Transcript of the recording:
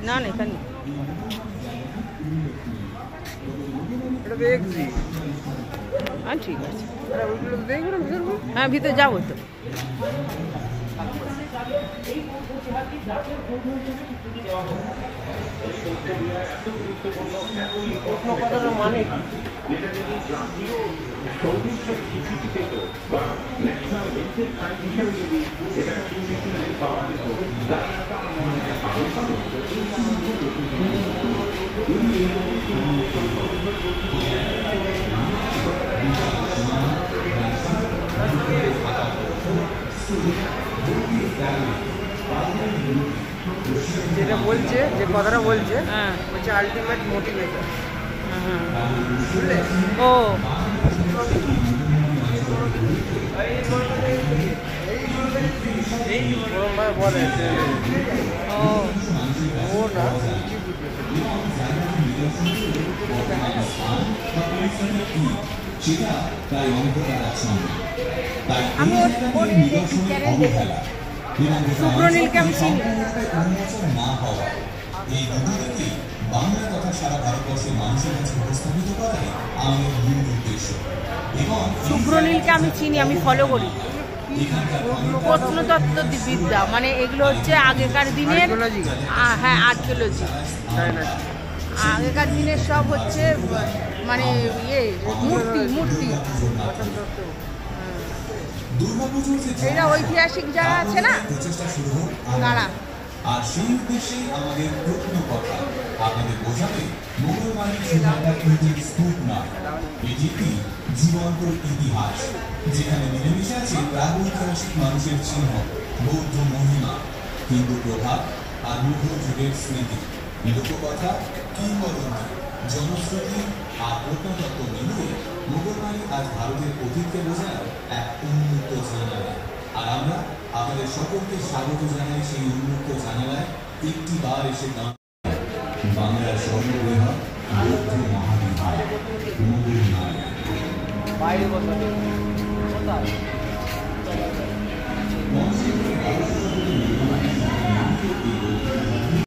না না এখানে হ্যাঁ ঠিক আছে হ্যাঁ ভিতরে যাবো তো মানে যেটা বলছে যে কথাটা বলছে হচ্ছে আলটিমেট মোটিভেটর বুঝলে ও বলে ও না আমি সুব্রনীলকে আমি চিনি বাংলা কথা সারা ভারতবর্ষের মানুষের কাছে উপস্থাপিত করাই আমাদের মূল উদ্দেশ্য। এবং সুব্রনীলকে আমি চিনি, আমি ফলো করি। প্রত্নতত্ত্ব বিদ্যা মানে এগুলো হচ্ছে আগেকার দিনের, হ্যাঁ আর্কিওলজি, আগেকার দিনের সব হচ্ছে মানে ইয়ে মূর্তি মূর্তি এরা ঐতিহাসিক যারা আছে না তারা। আর সেই উদ্দেশ্যে আমাদের প্রত্ন কথা আপনাদের বোঝাতে মোগলবাড়ির সীমাটা কিন্তু স্তূপ নয়, এটি একটি জীবন্ত ইতিহাস যেখানে মিলেমিশে আছে প্রাগৈতিহাসিক মানুষের চিহ্ন, বৌদ্ধ মহিমা, হিন্দু প্রভাব আর মুঘল যুগের স্মৃতি, লোককথা, কিংবদন্তি, জনশ্রুতি আর প্রত্নতত্ত্ব মিলিয়ে মোগলবাড়ি আজ ভারতের অতীতকে বোঝায় এক উন্মুক্ত জানালা। আর আমরা আপনাদের সকলকে স্বাগত জানাই সেই উন্মুক্ত জানালায় একটি বার এসে বাংলার সর্ববৃহৎ বৌদ্ধ মহাবিহার মোগল নায়ক। বাইরে বসাতে কোথায়